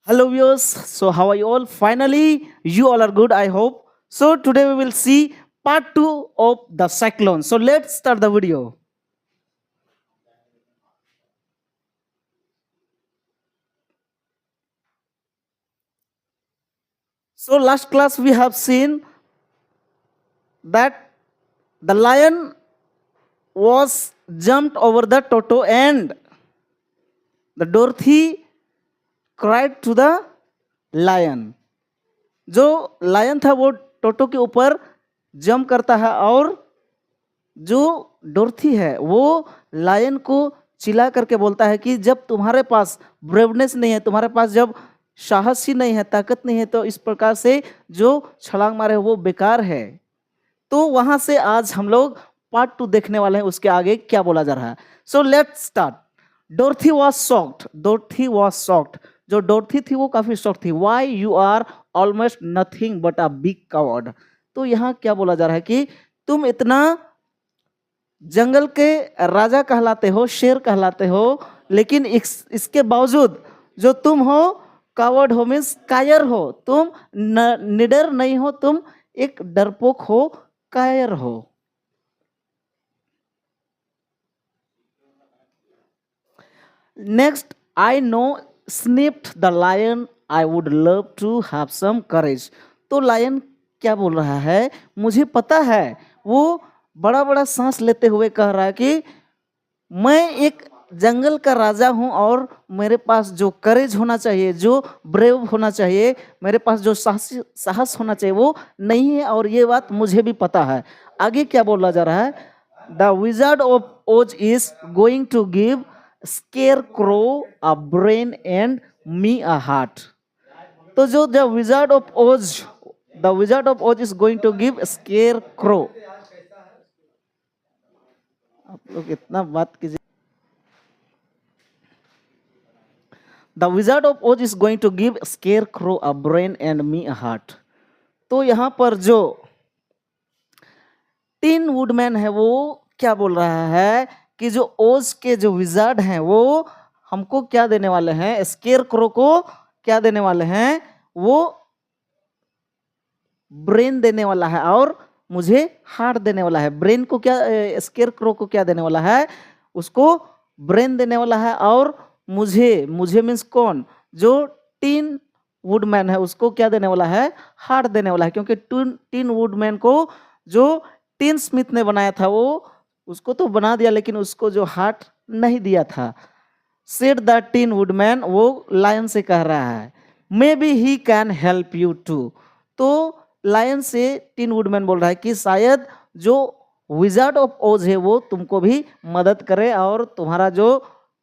Hello viewers, so how are you all? Finally, you all are good, I hope. So today we will see part 2 of the cyclone. So let's start the video. So last class we have seen that the lion was jumped over the Toto and the Dorothy cried to the lion. जो lion था वो टोटो के ऊपर jump करता है और जो डोरथी है वो लायन को चिल्ला करके बोलता है कि जब तुम्हारे पास ब्रेवनेस नहीं है, तुम्हारे पास जब साहस ही नहीं है, ताकत नहीं है, तो इस प्रकार से जो छलांग मारे वो बेकार है। तो वहां से आज हम लोग पार्ट 2 देखने वाले हैं, उसके आगे क्या बोला जा रहा है। So let's start. Dorothy was socked, Dorothy was socked. जो डोरथी थी वो काफी शॉक्ड थी। Why you are almost nothing but a big coward. तो यहाँ क्या बोला जा रहा है कि तुम इतना जंगल के राजा कहलाते हो, शेर कहलाते हो, लेकिन इसके बावजूद जो तुम हो कावर्ड हो, मीन्स कायर हो, तुम निडर नहीं हो, तुम एक डरपोक हो, कायर हो। Next, I know snipped the lion, I would love to have some courage. तो लायन क्या बोल रहा है, मुझे पता है, वो बड़ा बड़ा सांस लेते हुए कह रहा है कि मैं एक जंगल का राजा हूं और मेरे पास जो करेज होना चाहिए, जो ब्रेव होना चाहिए, मेरे पास जो साहस होना चाहिए वो नहीं है, और ये बात मुझे भी पता है। आगे क्या बोला जा रहा है, the Wizard of Oz is going to give Scarecrow a brain and me a heart. तो जो the Wizard of Oz, the Wizard of Oz is going to give Scarecrow. आप लोग इतना बात कीजिए। The Wizard of Oz is going to give Scarecrow a brain and me a heart. तो यहाँ पर जो टीन वुडमैन है वो क्या बोल रहा है कि जो ओज के जो विजार्ड हैं वो हमको क्या देने वाले हैं, स्केयर क्रो को क्या देने वाले हैं, वो ब्रेन देने वाला है और मुझे हार्ट देने वाला है। ब्रेन को क्या, स्केयर क्रो को क्या देने वाला है, उसको ब्रेन देने वाला है, और मुझे, मुझे मीन्स कौन, जो टीन वुडमैन है उसको क्या देने वाला है, हार्ट देने वाला है। क्योंकि टीन वुडमैन को जो टीन स्मिथ ने बनाया था वो उसको तो बना दिया, लेकिन उसको जो हार्ट नहीं दिया था। सेड द टीन वुडमैन, वो लायन से कह रहा है, maybe he can help you too. तो लायन से टीन वुडमैन बोल रहा है कि शायद जो विजार्ड ऑफ ओज है वो तुमको भी मदद करे और तुम्हारा जो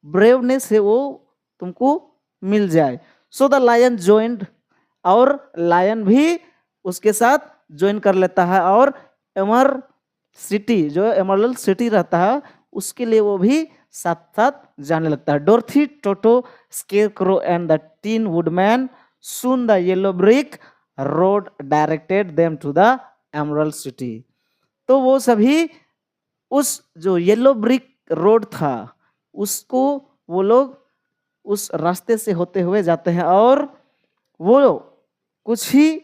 ब्रेवनेस है वो तुमको मिल जाए। सो द लायन ज्वाइंड, और लायन भी उसके साथ ज्वाइन कर लेता है, और एमर सिटी, जो एमरल्ड सिटी रहता है उसके लिए वो भी साथ साथ जाने लगता है। Dorothy, Toto, scarecrow and the tin woodman soon the yellow brick road directed them to the emerald City. तो वो सभी उस जो येलो ब्रिक रोड था उसको वो लोग उस रास्ते से होते हुए जाते हैं, और वो कुछ ही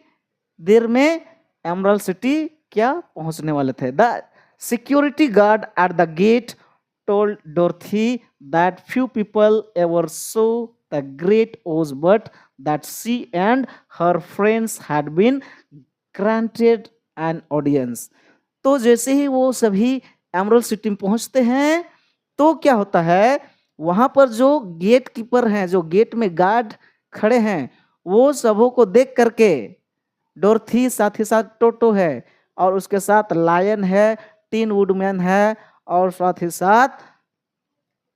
देर में एमरल्ड सिटी क्या पहुंचने वाले थे। The security guard at the gate told Dorothy that few people ever saw the great Oz, but that she and her friends had been granted an audience. तो जैसे ही वो सभी एमरल्ड सिटी में पहुंचते हैं तो क्या होता है, वहां पर जो गेट कीपर हैं, जो गेट में गार्ड खड़े हैं, वो सबों को देख करके डोरथी, साथ ही साथ टोटो है, और उसके साथ लायन है, टीन वुडमैन है, और साथ ही साथ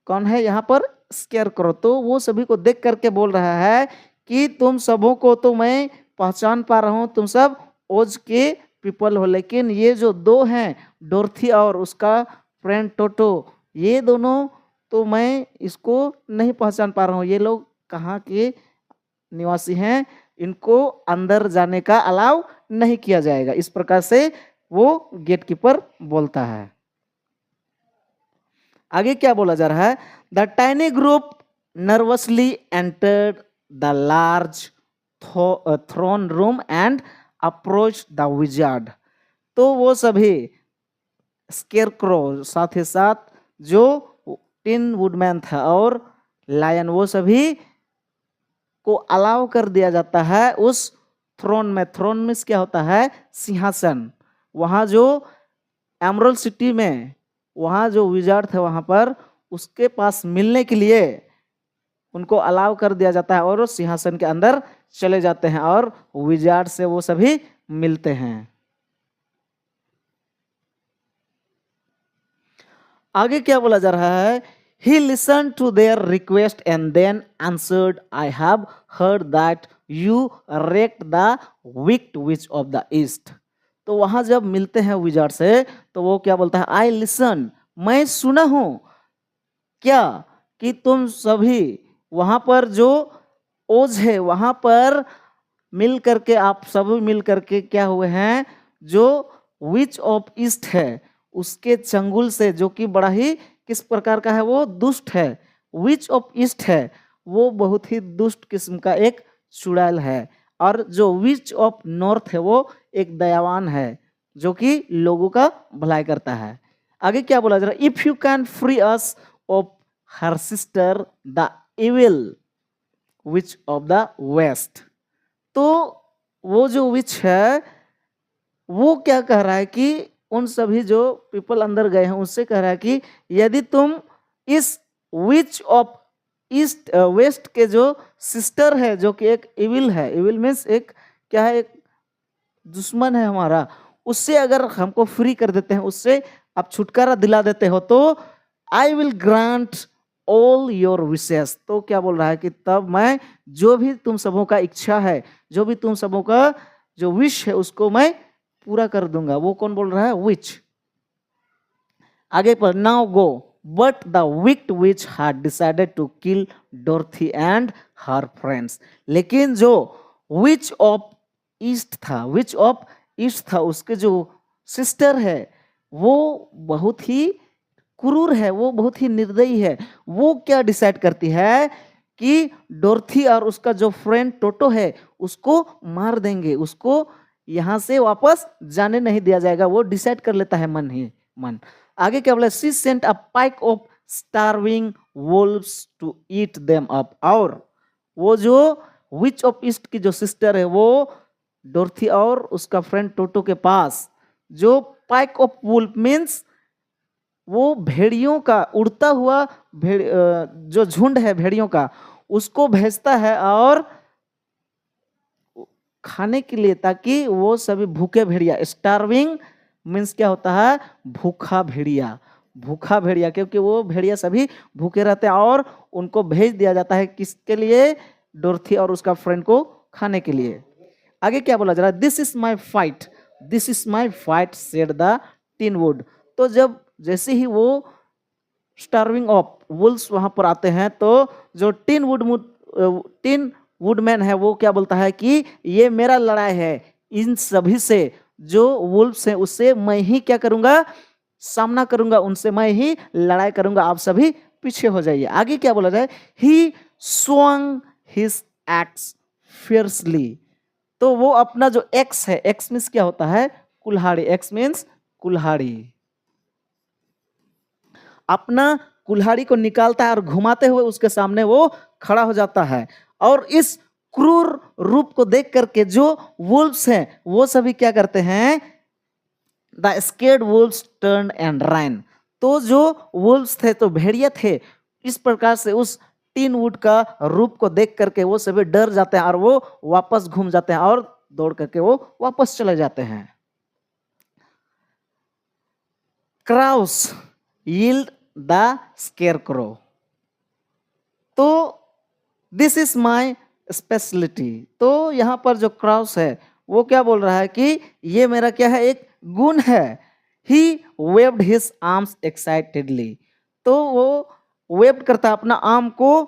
कौन है यहाँ पर, स्केयर करो। तो वो सभी को देख करके बोल रहा है कि तुम सबों को तो मैं पहचान पा रहा हूँ, तुम सब ओज के पीपल हो, लेकिन ये जो दो हैं डोरथी और उसका फ्रेंड टोटो, ये दोनों तो मैं इसको नहीं पहचान पा रहा हूँ, ये लोग कहाँ के निवासी हैं, इनको अंदर जाने का अलाउ नहीं किया जाएगा। इस प्रकार से वो गेटकीपर बोलता है। आगे क्या बोला जा रहा है, the tiny group nervously entered the large throne room and approach the wizard. तो वो सभी स्केरक्रो साथ ही साथ जो टिन वुडमैन था और लायन, वो सभी को अलाउ कर दिया जाता है उस थ्रोन में। थ्रोन में क्या होता है? सिंहासन। वहाँ जो एमरल्ड सिटी में वहाँ जो विजार्ड थे वहाँ पर उसके पास मिलने के लिए उनको अलाउ कर दिया जाता है और सिंहासन के अंदर चले जाते हैं और विजार्ड से वो सभी मिलते हैं। आगे क्या बोला जा रहा है? He listened to their request and then answered, I have heard that you wrecked the wicked witch of the east. तो वहां जब मिलते हैं विजार्ड से तो वो क्या बोलता है? आई लिसन, मैं सुना हूं क्या कि तुम सभी वहां पर जो ओज है वहां पर मिल करके, आप सभी मिल करके क्या हुए हैं? जो विच ऑफ ईस्ट है उसके चंगुल से, जो कि बड़ा ही किस प्रकार का है? वो दुष्ट है। विच ऑफ ईस्ट है वो बहुत ही दुष्ट किस्म का एक चुड़ैल है। और जो विच ऑफ नॉर्थ है वो एक दयावान है जो कि लोगों का भलाई करता है। आगे क्या बोला जा रहा है? If you can free us of her sister the evil witch of the West. तो वो जो विच है वो क्या कह रहा है कि उन सभी जो पीपल अंदर गए हैं उससे कह रहा है कि यदि तुम इस विच ऑफ ईस्ट वेस्ट के जो सिस्टर है जो कि एक इविल है, इविल मीन्स एक क्या है? एक दुश्मन है हमारा, उससे अगर हमको फ्री कर देते हैं, उससे आप छुटकारा दिला देते हो तो I will grant all your wishes. तो क्या बोल रहा है कि तब मैं जो भी तुम सबों का इच्छा है, जो भी तुम सबों का जो विश है उसको मैं पूरा कर दूंगा। वो कौन बोल रहा है? विच। आगे पर now go but the wicked witch had decided to kill Dorothy and her friends. लेकिन जो विच ऑफ ईस्ट था, विच ऑफ ईस्ट था उसके जो सिस्टर है वो बहुत ही क्रूर है, वो बहुत ही निर्दयी है। वो क्या डिसाइड करती है कि डोरथी और उसका जो फ्रेंड टोटो है उसको मार देंगे, उसको यहां से वापस जाने नहीं दिया जाएगा। वो डिसाइड कर लेता है मन ही मन। आगे क्या बोला? She sent a pike of starving wolves to eat them up. और वो जो विच ऑफ ईस्ट की जो सिस्टर है वो डोरथी और उसका फ्रेंड टोटो के पास जो पाइक ऑफ वुल्फ मीन्स वो भेड़ियों का उड़ता हुआ जो झुंड है भेड़ियों का उसको भेजता है और खाने के लिए, ताकि वो सभी भूखे भेड़िया, स्टार्विंग मीन्स क्या होता है? भूखा भेड़िया, भूखा भेड़िया, क्योंकि वो भेड़िया सभी भूखे रहते हैं और उनको भेज दिया जाता है किसके लिए? डोरथी और उसका फ्रेंड को खाने के लिए। आगे क्या बोला जा रहा है? This is my fight, this is my fight said the tin would. तो जब जैसे ही वो स्टार्विंग ऑफ वुल्स वहां पर आते हैं तो जो टिन वुडमैन है वो क्या बोलता है कि ये मेरा लड़ाई है, इन सभी से जो वुल्फ्स हैं उससे मैं ही क्या करूंगा? सामना करूंगा, उनसे मैं ही लड़ाई करूंगा, आप सभी पीछे हो जाइए। आगे क्या बोला जाए? ही swung his axe fiercely। तो वो अपना जो एक्स है, एक्स मीन्स क्या होता है? कुल्हाड़ी, एक्स मीन्स कुल्हाड़ी, अपना कुल्हाड़ी को निकालता है और घुमाते हुए उसके सामने वो खड़ा हो जाता है। और इस क्रूर रूप को देख करके जो वुल्व्स हैं वो सभी क्या करते हैं? The scared Wolves turn and run. तो जो वुल्व्स थे, तो भेड़िया थे, इस प्रकार से उस टिन वुड का रूप को देख करके वो सभी डर जाते हैं और वो वापस घूम जाते हैं और दौड़ करके वो वापस चले जाते हैं। Crows yield the scarecrow. तो दिस इज माई स्पेशलिटी। तो यहां पर जो क्राउस है वो क्या बोल रहा है कि ये मेरा क्या है? एक गुण है। ही वेव्ड हिज आर्म्स एक्साइटेडली। तो वो वेव्ड करता है, अपना आर्म को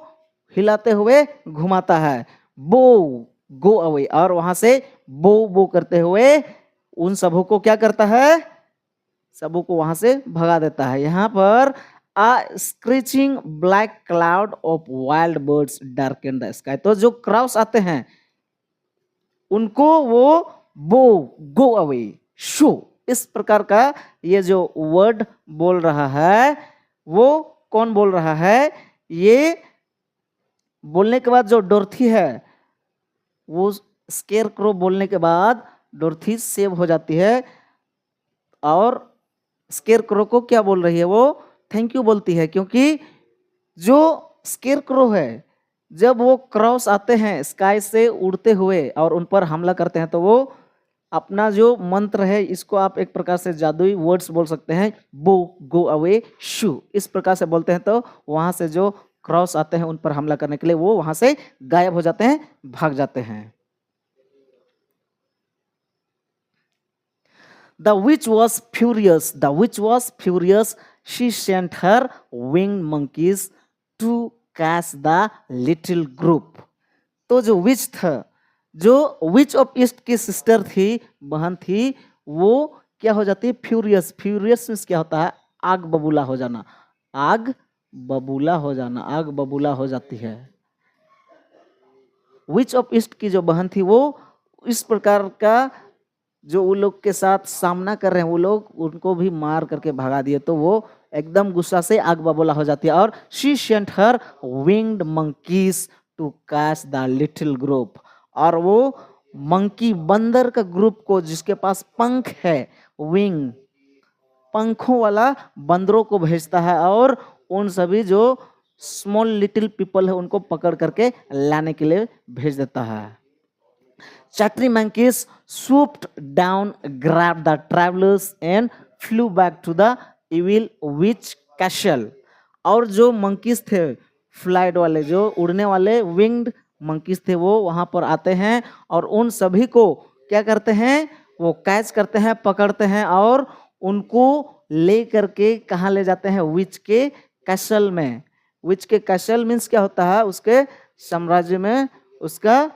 हिलाते हुए घुमाता है। बो गो अवे, और वहां से बो बो करते हुए उन सबों को क्या करता है? सबों को वहां से भगा देता है। यहाँ पर A screeching black cloud of wild birds darken the sky. तो जो क्राउस आते हैं उनको वो बो गो अवे शो, इस प्रकार का ये जो वर्ड बोल रहा है वो कौन बोल रहा है? ये बोलने के बाद जो डोरथी है वो स्केयर क्रो बोलने के बाद डोरथी सेव हो जाती है और स्केयर क्रो को क्या बोल रही है? वो थैंक यू बोलती है, क्योंकि जो स्केयर क्रो है जब वो क्रॉस आते हैं स्काई से उड़ते हुए और उन पर हमला करते हैं तो वो अपना जो मंत्र है इसको आप एक प्रकार से जादुई वर्ड्स बोल सकते हैं, बो गो अवे शू, इस प्रकार से बोलते हैं तो वहां से जो क्रॉस आते हैं उन पर हमला करने के लिए वो वहां से गायब हो जाते हैं, भाग जाते हैं। The witch was furious. She sent her winged monkeys to catch the little group. तो जो विच था, जो विच ऑफ ईस्ट की सिस्टर थी, बहन थी, वो क्या हो जाती है? फ्यूरियस। फ्यूरियस मीन्स क्या होता है? आग बबूला हो जाना। आग बबूला हो जाना, आग बबूला हो जाती है। विच ऑफ ईस्ट की जो बहन थी वो इस प्रकार का जो वो लोग के साथ सामना कर रहे हैं वो लोग उनको भी मार करके भगा दिए, तो वो एकदम गुस्सा से आग बबूला हो जाती है। और she sent her winged monkeys to catch the little group, और वो मंकी बंदर का ग्रुप को जिसके पास पंख है, विंग पंखों वाला बंदरों को भेजता है और उन सभी जो स्मॉल लिटिल पीपल है उनको पकड़ करके लाने के लिए भेज देता है। Chattery monkeys swooped down, grabbed the travelers and flew back to the evil witch castle. और जो monkeys थे फ्लाइट वाले, जो उड़ने वाले विंग्ड monkeys थे, वो वहां पर आते हैं और उन सभी को क्या करते हैं? वो कैच करते हैं, पकड़ते हैं और उनको ले करके कहाँ ले जाते हैं? विच के कैसल में। विच के कैसल मीन्स क्या होता है? उसके साम्राज्य में, उसका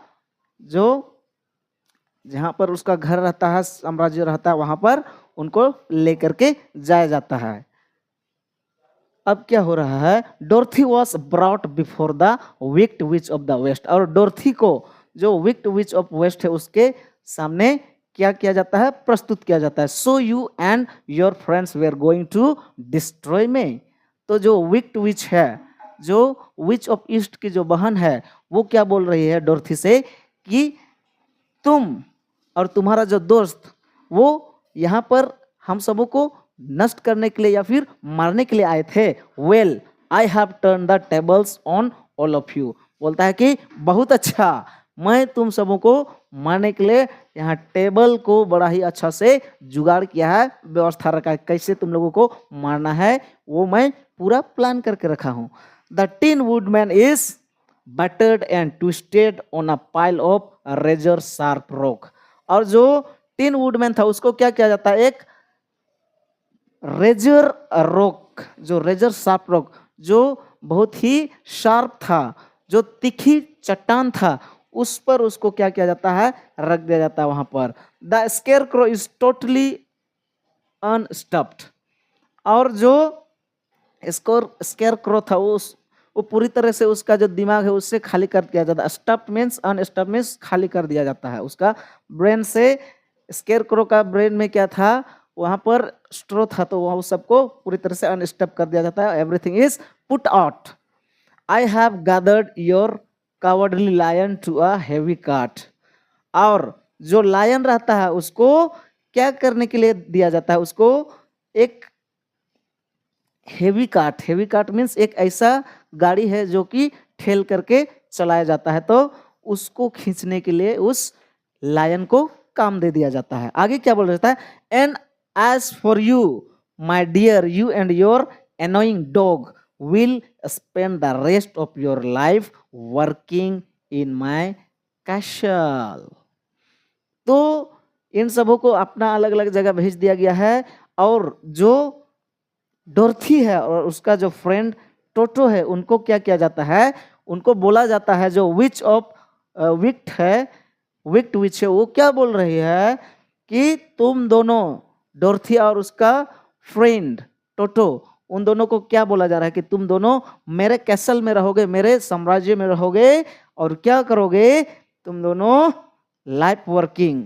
जो जहाँ पर उसका घर रहता है, साम्राज्य रहता है, वहां पर उनको लेकर के जाया जाता है। अब क्या हो रहा है? Dorothy was brought before the wicked witch of the West, और डोरथी को जो विक्ड विच ऑफ वेस्ट है उसके सामने क्या किया जाता है? प्रस्तुत किया जाता है। So you and your friends they are going to destroy me. तो जो विक्ड विच है, जो विच ऑफ ईस्ट की जो बहन है, वो क्या बोल रही है डोरथी से कि तुम और तुम्हारा जो दोस्त वो यहाँ पर हम सबों को नष्ट करने के लिए या फिर मारने के लिए आए थे। Well I have turn the tables on all of you, बोलता है कि बहुत अच्छा, मैं तुम सबों को मारने के लिए यहाँ टेबल को बड़ा ही अच्छा से जुगाड़ किया है, व्यवस्था रखा है, कैसे तुम लोगों को मारना है वो मैं पूरा प्लान करके रखा हूँ। The tin woodman is battered and twisted on a pile of razor sharp rock, और जो टिन वुडमैन था उसको क्या किया जाता है? एक रेजर रॉक, जो रेजर शार्प रॉक, जो बहुत ही शार्प था, जो तीखी चट्टान था, उस पर उसको क्या किया जाता है? रख दिया जाता है वहां पर। द स्केयरक्रो इज टोटली अनस्टफ्ड, और जो स्केयरक्रो था वो पूरी तरह से उसका जो दिमाग है उससे खाली कर दिया जाता है। स्टफ्ड मीन्स, अनस्टफ्ड मीन्स खाली कर दिया जाता है उसका ब्रेन से। स्केयरक्रो का ब्रेन में क्या था? वहां पर स्ट्रो था, तो वह सबको पूरी तरह से अनस्टफ कर दिया जाता है। Everything is put out. I have gathered your cowardly lion to a heavy cart, और जो लायन रहता है उसको क्या करने के लिए दिया जाता है? उसको एक heavy cart, heavy cart means एक ऐसा गाड़ी है जो कि ठेल करके चलाया जाता है, तो उसको खींचने के लिए उस लायन को काम दे दिया जाता है। आगे क्या बोल रहा है? And as for you my dear, you and your annoying dog will spend the rest of your life working in my castle. तो इन सबों को अपना अलग अलग जगह भेज दिया गया है, और जो डोरथी है और उसका जो फ्रेंड टोटो है उनको क्या किया जाता है? उनको बोला जाता है, जो विच ऑफ विक्ट है, विक्ट विच है, वो क्या बोल रही है कि तुम दोनों, डोरथी और उसका फ्रेंड टोटो, उन दोनों को क्या बोला जा रहा है कि तुम दोनों मेरे कैसल में रहोगे, मेरे साम्राज्य में रहोगे और क्या करोगे, तुम दोनों लाइफ वर्किंग,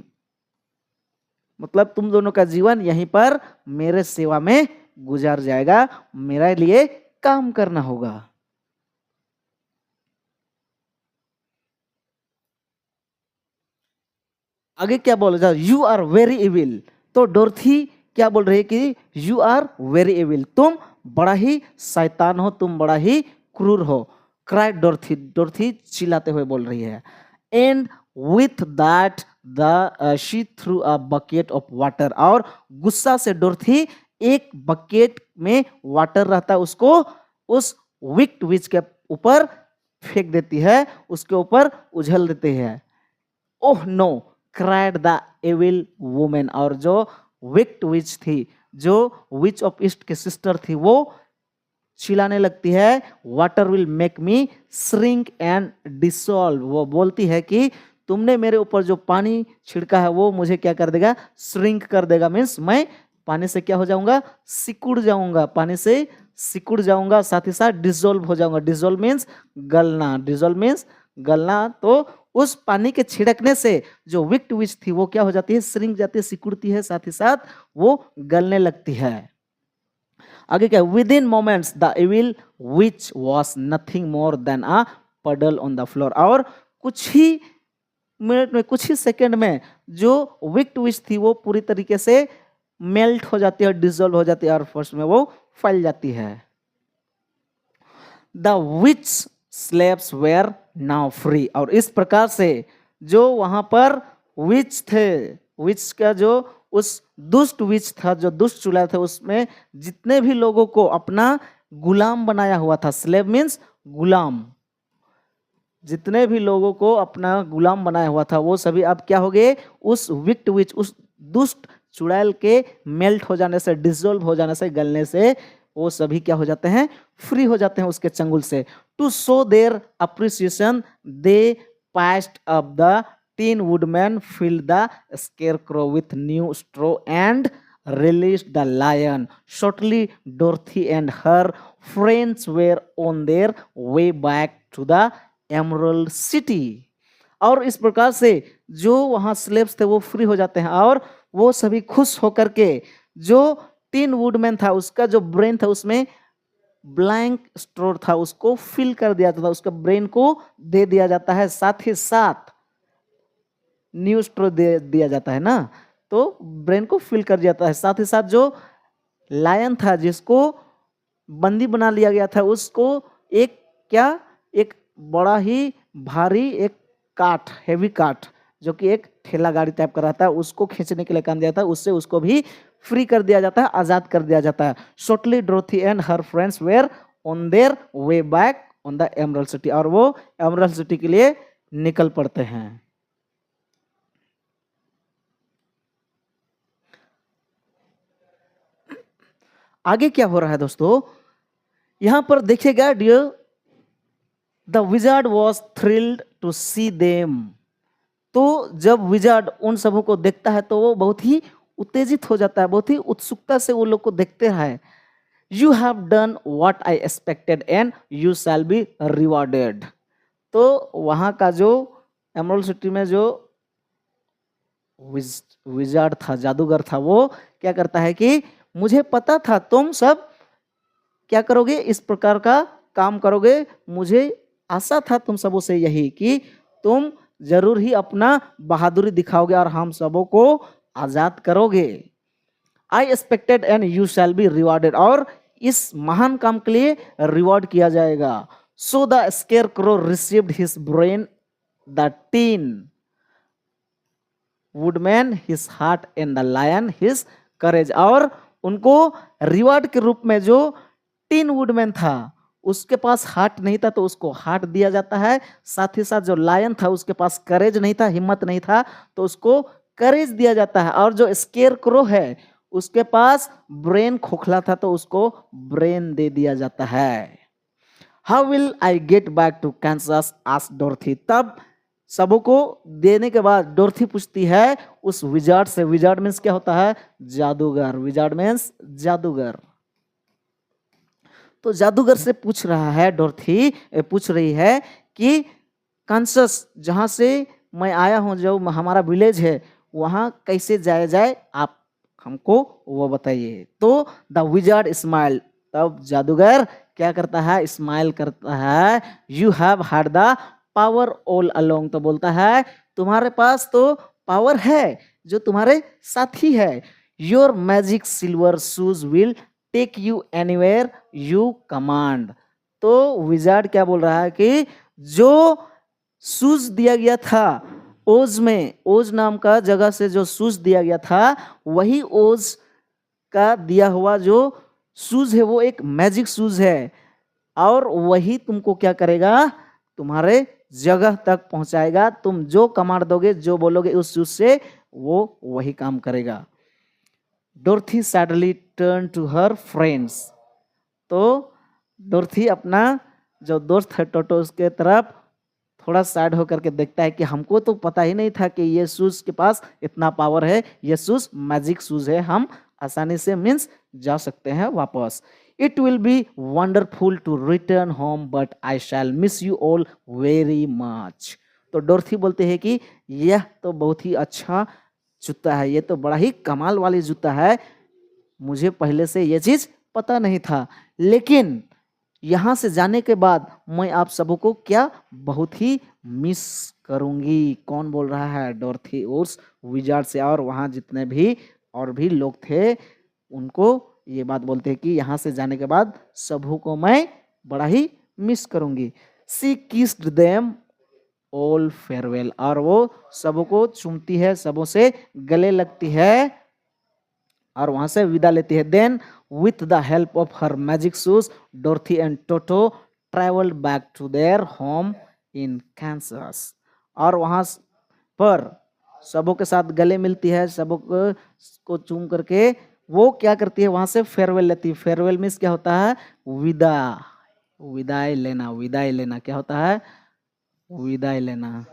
मतलब तुम दोनों का जीवन यहीं पर मेरे सेवा में गुजार जाएगा, मेरे लिए काम करना होगा। आगे क्या बोला जा, यू आर वेरी इविल। तो डोरथी क्या बोल रही है कि यू आर वेरी इविल, तुम बड़ा ही शैतान हो, तुम बड़ा ही क्रूर हो। क्राइड डोरथी, डोरथी चिल्लाते हुए बोल रही है। And with that the she through a bucket of water, और गुस्सा से डोरथी एक बकेट में वाटर रहता है उसको उस विक्ट विच के ऊपर फेंक देती है, उसके ऊपर उछल देती है। Oh no cried the evil women, और जो विक्ट विच थी, जो विच ऑफ ईस्ट की सिस्टर थी, वो चिल्लाने लगती है, water will make me shrink and dissolve. वो बोलती है कि तुमने मेरे ऊपर जो पानी छिड़का है वो मुझे क्या कर देगा, श्रिंक कर देगा, मीन्स मैं पानी से क्या हो जाऊंगा, सिकुड़ जाऊंगा, पानी से सिकुड़ जाऊंगा, साथ ही साथ डिसॉल्व हो जाऊंगा। डिसॉल्व मीन्स गलना, डिसॉल्व मीन्स गलना। तो उस पानी के छिड़कने से जो विक्ट विच थी वो क्या हो जाती है, श्रिंक जाती है, सिकुड़ती है, साथ ही साथ वो गलने लगती है। आगे क्या, within moments the evil witch was nothing more than a puddle on the floor, और कुछ ही मिनट में, कुछ ही सेकंड में जो विक्ट विच थी वो पूरी तरीके से मेल्ट हो जाती है, डिसॉल्व हो जाती है, और फर्स्ट में वो फैल जाती है। The witch slaves were now free, और इस प्रकार से जो वहां पर विच थे, विच का जो उस दुष्ट विच था, जो दुष्ट चुड़ैल था, उसमें जितने भी लोगों को अपना गुलाम बनाया हुआ था, स्लेव मीन्स गुलाम, जितने भी लोगों को अपना गुलाम बनाया हुआ था वो सभी अब क्या हो गए, उस विक्ट विच, उस दुष्ट चुड़ैल के मेल्ट हो जाने से, डिसॉल्व हो जाने से, गलने से वो सभी क्या हो जाते हैं, फ्री हो जाते हैं उसके चंगुल से। To show their appreciation they passed up the tin woodman filled the scarecrow with new straw and released the lion. Shortly Dorothy and her friends were on their way back to the Emerald City. और इस प्रकार से जो वहां slaves थे वो free हो जाते हैं, और वो सभी खुश होकर के जो टीन वुडमैन था उसका जो ब्रेन था उसमें ब्लैंक स्ट्रो था उसको फिल कर दिया जाता था, उसका ब्रेन को दे दिया जाता है, साथ ही साथ न्यू स्ट्रो दे दिया जाता है ना, तो ब्रेन को फिल कर दिया जाता है। साथ ही साथ जो लायन था जिसको बंदी बना लिया गया था उसको एक क्या, एक बड़ा ही भारी एक काठ, हेवी काठ, जो कि एक ठेला गाड़ी टाइप का रहता है, उसको खींचने के लिए काम दिया था, उससे उसको भी फ्री कर दिया जाता है, आजाद कर दिया जाता है। Shortly Dorothy and her friends were on their way back on the emerald city, और वो एमरल्ड सिटी के लिए निकल पड़ते हैं। आगे क्या हो रहा है दोस्तों, यहां पर देखिएगा, dear the wizard was thrilled to see them. तो जब विजार्ड उन सबों को देखता है तो वो बहुत ही उत्तेजित हो जाता है, बहुत ही उत्सुकता से वो लोग को देखते हैं। You have done what I expected and you shall be rewarded. तो वहां का जो एमरल्ड सिटी में जो विजार्ड था, जादूगर था, वो क्या करता है कि मुझे पता था तुम सब क्या करोगे, इस प्रकार का काम करोगे, मुझे आशा था तुम सबों से यही कि तुम जरूर ही अपना बहादुरी दिखाओगे और हम सबों को आजाद करोगे। I expected and you shall be rewarded, और इस महान काम के लिए रिवॉर्ड किया जाएगा। So the scarecrow received his brain, the tin woodman his heart and the lion his courage, और उनको रिवॉर्ड के रूप में जो टीन वुडमैन था उसके पास हार्ट नहीं था तो उसको हार्ट दिया जाता है, साथ ही साथ जो लायन था उसके पास करेज नहीं था, हिम्मत नहीं था, तो उसको करेज दिया जाता है, और जो स्केयर क्रो है उसके पास ब्रेन खोखला था तो उसको ब्रेन दे दिया जाता है। How will I get back to Kansas asked Dorothy. तब सबों को देने के बाद डोरथी पूछती है उस विजार्ड से, विजार्ड मीन्स क्या होता है, जादूगर, विजार्ड मीन्स जादूगर। तो जादूगर से पूछ रहा है, डोरथी पूछ रही है कि कांसस जहाँ से मैं आया हूँ, जो हमारा विलेज है, वहाँ कैसे जाया जाए, आप हमको वो बताइए। तो द विजार्ड स्माइल, तब जादूगर क्या करता है, स्माइल करता है। You have had the power all along, तो बोलता है तुम्हारे पास तो पावर है जो तुम्हारे साथी है। Your magic silver shoes will take you anywhere you command. तो विजार्ड क्या बोल रहा है कि जो शूज दिया गया था ओज में, ओज नाम का जगह से जो शूज दिया गया था, वही ओज का दिया हुआ जो शूज है वो एक मैजिक शूज है, और वही तुमको क्या करेगा, तुम्हारे जगह तक पहुंचाएगा। तुम जो कमांड दोगे, जो बोलोगे उस शूज से, वो वही काम करेगा। Dorothy sadly turn to her friends, तो डोरथी अपना जो दोस्त है टोटो, उसके तरफ थोड़ा सैड होकर के देखता है कि हमको तो पता ही नहीं था कि ये शूज के पास इतना पावर है, ये शूज मैजिक शूज है, हम आसानी से मीन्स जा सकते हैं वापस। It will be wonderful to return home but I shall miss you all very much. तो डोरथी बोलते हैं कि यह तो बहुत ही अच्छा जूता है, ये तो बड़ा ही कमाल वाली जूता है, मुझे पहले से ये चीज पता नहीं था, लेकिन यहाँ से जाने के बाद मैं आप सबको क्या बहुत ही मिस करूंगी। कौन बोल रहा है, डोरथी उस विजार्ड से, और वहाँ जितने भी और भी लोग थे उनको ये बात बोलते हैं कि यहाँ से जाने के बाद सबों को मैं बड़ा ही मिस करूंगी। सी किस्ड देम ऑल फेयरवेल, और वो सबों को चूमती है, सबों से गले लगती है और वहां से विदा लेती है। Then with the help of her magic shoes Dorothy and Toto travelled back to their home in Kansas, और वहां पर सबों के साथ गले मिलती है, सबों को चूम करके वो क्या करती है, वहां से फेयरवेल लेती है। फेयरवेल मीन्स क्या होता है, विदा, विदाई लेना, विदाई लेना क्या होता है, विदाई लेना।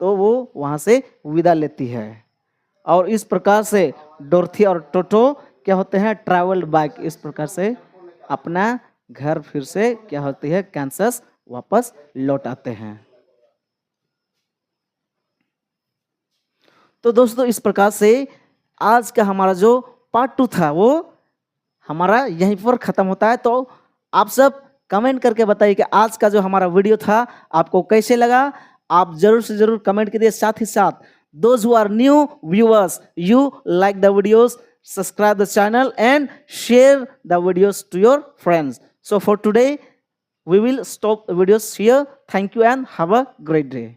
तो वो वहां से विदा लेती है, और इस प्रकार से डोरथी और टोटो क्या होते हैं, ट्रैवल्ड बैक, इस प्रकार से अपना घर फिर से क्या होती है, कैंसस वापस लौट आते हैं। तो दोस्तों इस प्रकार से आज का हमारा जो पार्ट 2 था वो हमारा यहीं पर खत्म होता है। तो आप सब कमेंट करके बताइए कि आज का जो हमारा वीडियो था आपको कैसे लगा। आप जरूर से जरूर कमेंट कीजिए। साथ ही साथ those who are new viewers, you like the videos, subscribe the channel and share the videos to your friends. So for today we will stop the videos here. Thank you and have a great day.